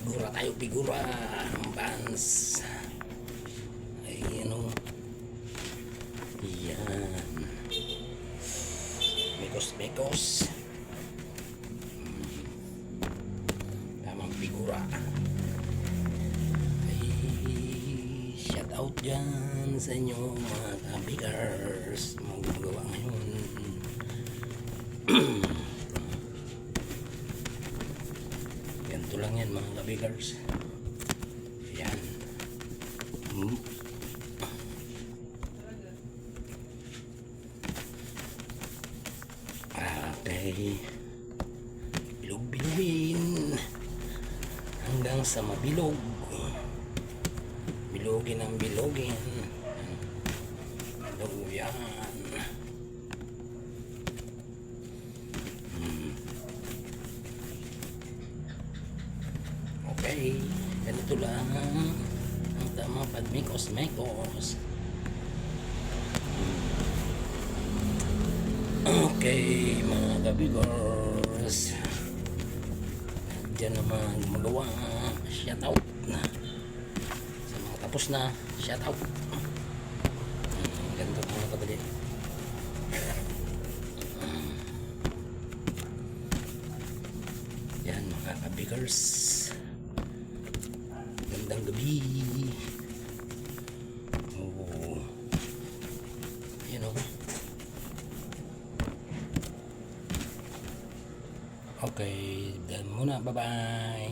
Figura tayo, figura. Pants. Ayan o. Yan. Mekos. Tamang figura. Ay, shout out dyan sa inyo mga kabigars. Mga gumagawa ngayon. Ganito lang yan mga kabigars. Yan. Okay. Bilog-bilogin hanggang sa mabilog. Bilogin ang bilogin. Bilog yan. Okay, ganito lang ang tamang pagmekos. Okay, mga kabigors, dyan naman gumagawa. Shout out na sa mga tapos na. Shout out. Ganito mga kadali. Yan mga kabigors, gandang gabi. Yan o. Okay, dyan muna. Bye-bye.